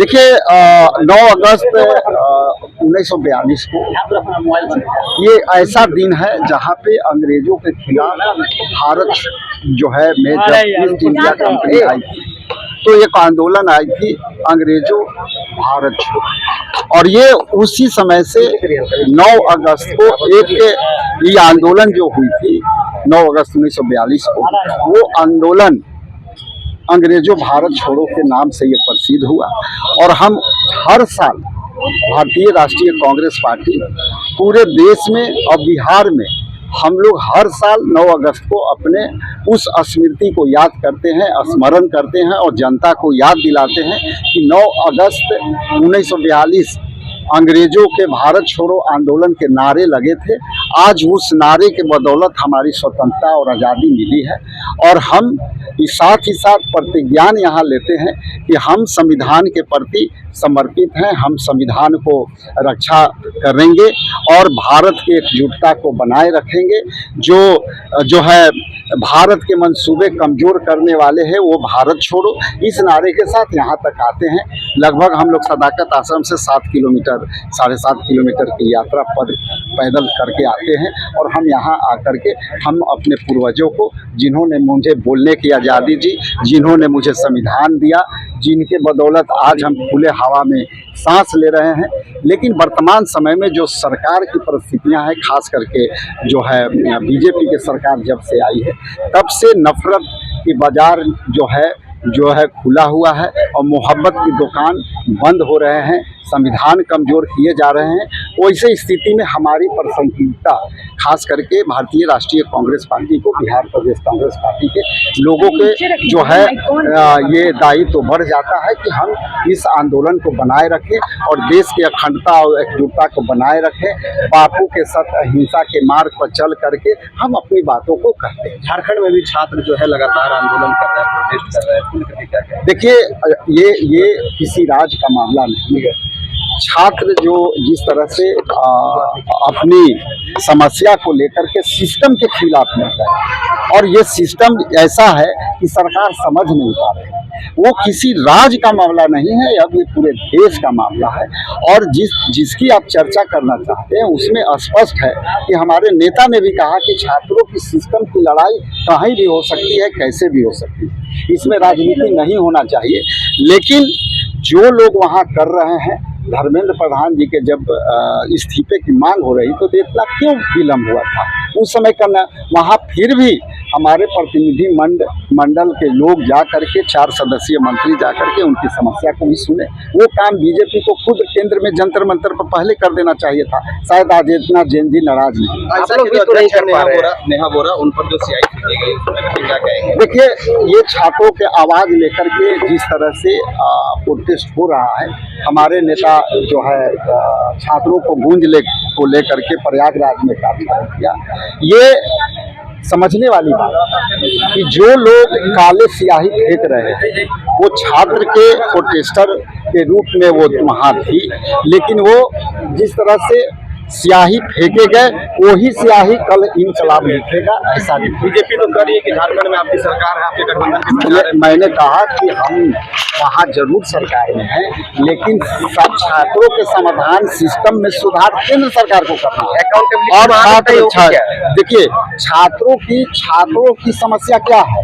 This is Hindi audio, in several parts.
देखिए 9 अगस्त 1942 को ये ऐसा दिन है जहाँ पे अंग्रेजों के खिलाफ भारत जो है में जब ईस्ट इंडिया कंपनी आई थी तो एक आंदोलन आई थी अंग्रेजों भारत छोड़ो, और ये उसी समय से 9 अगस्त को एक ये आंदोलन जो हुई थी 9 अगस्त 1942 को, वो आंदोलन अंग्रेजों भारत छोड़ो के नाम से ये प्रसिद्ध हुआ। और हम हर साल भारतीय राष्ट्रीय कांग्रेस पार्टी पूरे देश में और बिहार में हम लोग हर साल 9 अगस्त को अपने उस स्मृति को याद करते हैं, स्मरण करते हैं और जनता को याद दिलाते हैं कि 9 अगस्त 1942 अंग्रेजों के भारत छोड़ो आंदोलन के नारे लगे थे। आज उस नारे के बदौलत हमारी स्वतंत्रता और आज़ादी मिली है, और हम साथ ही साथ प्रतिज्ञान यहाँ लेते हैं कि हम संविधान के प्रति समर्पित हैं, हम संविधान को रक्षा करेंगे और भारत की एकजुटता को बनाए रखेंगे। जो है भारत के मंसूबे कमज़ोर करने वाले हैं वो भारत छोड़ो, इस नारे के साथ यहाँ तक आते हैं। लगभग हम लोग सदाकत आश्रम से 7 किलोमीटर 7.5 किलोमीटर की यात्रा पैदल करके आते हैं, और हम यहाँ आकर के हम अपने पूर्वजों को, जिन्होंने मुझे बोलने की आज़ादी दी, जिन्होंने मुझे संविधान दिया, जिनके बदौलत आज हम खुले हवा में सांस ले रहे हैं, लेकिन वर्तमान समय में जो सरकार की परिस्थितियां हैं, खास करके जो है बीजेपी की सरकार जब से आई है तब से नफरत की बाजार जो है खुला हुआ है, और मोहब्बत की दुकान बंद हो रहे हैं, संविधान कमज़ोर किए जा रहे हैं। वैसे स्थिति में हमारी प्रासंगिकता खास करके भारतीय राष्ट्रीय कांग्रेस पार्टी को, बिहार प्रदेश कांग्रेस पार्टी के लोगों के जो है ये दायित्व तो बढ़ जाता है कि हम इस आंदोलन को बनाए रखें और देश की अखंडता और एकजुटता को बनाए रखें। बापू के साथ अहिंसा के मार्ग पर चल करके हम अपनी बातों को कहते हैं। झारखंड में भी छात्र जो है लगातार आंदोलन कर रहे हैं, प्रोटेस्ट कर रहे हैं। देखिए ये किसी राज्य का मामला नहीं है। छात्र जो जिस तरह से अपनी समस्या को लेकर के सिस्टम के खिलाफ लड़ता है, और ये सिस्टम ऐसा है कि सरकार समझ नहीं पा रही है, वो किसी राज्य का मामला नहीं है, अब ये पूरे देश का मामला है। और जिसकी आप चर्चा करना चाहते हैं उसमें स्पष्ट है कि हमारे नेता ने भी कहा कि छात्रों की सिस्टम की लड़ाई कहीं भी हो सकती है, कैसे भी हो सकती है, इसमें राजनीति नहीं होना चाहिए। लेकिन जो लोग वहाँ कर रहे हैं, धर्मेंद्र प्रधान जी के जब इस्तीफे की मांग हो रही तो इतना क्यों विलम्ब हुआ था उस समय करना। वहाँ फिर भी हमारे प्रतिनिधि मंडल के लोग जा करके 4 सदस्यीय मंत्री जा करके उनकी समस्या को भी सुने। वो काम बीजेपी को खुद केंद्र में जंतर मंतर पर पहले कर देना चाहिए था। शायद आज इतना जैन जी नाराज नहीं। नेहा बोरा उन पर जो सियाई की गई, क्या कहेंगे? देखिए, ये छात्रों के आवाज लेकर के जिस तरह से प्रोटेस्ट हो रहा है, हमारे नेता जो है छात्रों को गूंज को लेकर के प्रयागराज में कार्यक्रम किया। ये समझने वाली बात कि जो लोग काले स्याही फेंक रहे हैं वो छात्र के प्रोटेस्टर के रूप में वो वहाँ थी, लेकिन वो जिस तरह से स्याही फेंके गए वही स्याही कल इंकलाब लिखेगा, ऐसा नहीं। बीजेपी तो कर रही है कि झारखंड में आपकी सरकार है, आपके गठबंधन की सरकार है। मैंने कहा कि हम वहाँ जरूर सरकार में हैं, लेकिन सब छात्रों के समाधान सिस्टम में सुधार केंद्र सरकार को करना है। और देखिए, छात्रों की समस्या क्या है?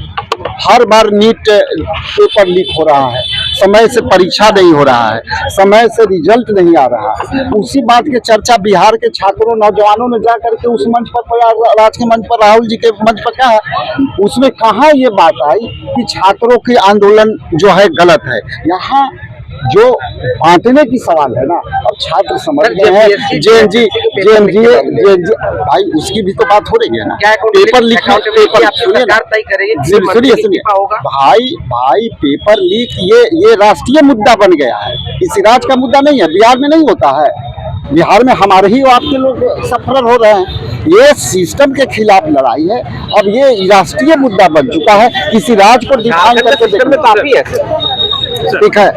हर बार नीट पेपर लीक हो रहा है, समय से परीक्षा नहीं हो रहा है, समय से रिजल्ट नहीं आ रहा है। उसी बात की चर्चा बिहार के छात्रों नौजवानों ने जाकर के उस मंच पर, राज के मंच पर, राहुल जी के मंच पर कहा, उसमें कहाँ ये बात आई कि छात्रों की आंदोलन जो है गलत है। यहाँ जो बांटने की सवाल है ना, अब छात्र समझ गए हैं। जेएन जी भाई, उसकी भी तो बात हो रही है ना। पेपर लीक, सुनिए भाई, पेपर लीक ये राष्ट्रीय मुद्दा बन गया है, किसी राज्य का मुद्दा नहीं है। बिहार में नहीं होता है, बिहार में हमारे ही आपके लोग सफर हो रहे हैं। ये सिस्टम के खिलाफ लड़ाई है, अब ये राष्ट्रीय मुद्दा बन चुका है। किसी राज्य को डिफाइन करके काफी है। ठीक है।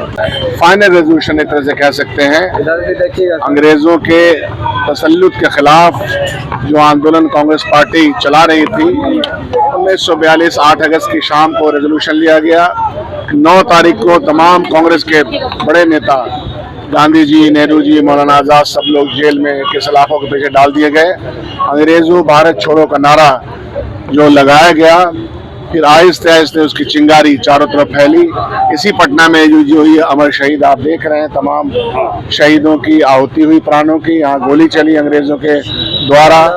फाइनल रेजोल्यूशन एक तरह से कह सकते हैं। इधर भी देखिएगा। अंग्रेजों के तसल्लुत के खिलाफ जो आंदोलन कांग्रेस पार्टी चला रही थी, 1942 8 अगस्त की शाम को रेजोल्यूशन लिया गया। 9 तारीख को तमाम कांग्रेस के बड़े नेता गांधी जी, नेहरू जी, मौलाना आजाद सब लोग जेल में के सलाखों के पीछे डाल दिए गए। अंग्रेजों भारत छोड़ो का नारा जो लगाया गया, फिर आहिस्ते आहिस्ते उसकी चिंगारी चारों तरफ फैली। इसी पटना में जो ये अमर शहीद आप देख रहे हैं, तमाम शहीदों की आहुति हुई प्राणों की, यहाँ गोली चली अंग्रेजों के द्वारा।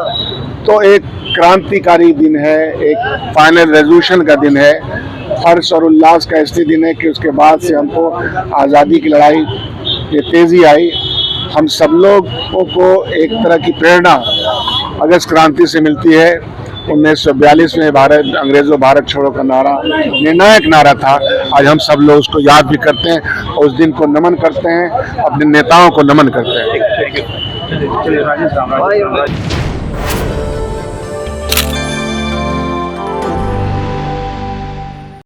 तो एक क्रांतिकारी दिन है, एक फाइनल रेजोल्यूशन का दिन है, हर्ष और उल्लास का इसलिए दिन है कि उसके बाद से हमको आज़ादी की लड़ाई ये तेजी आई। हम सब लोगों को एक तरह की प्रेरणा अगस्त क्रांति से मिलती है। 1942 में अंग्रेजों भारत छोड़ो का नारा निर्णायक नारा था। आज हम सब लोग उसको याद भी करते हैं और उस दिन को नमन करते हैं, अपने नेताओं को नमन करते हैं।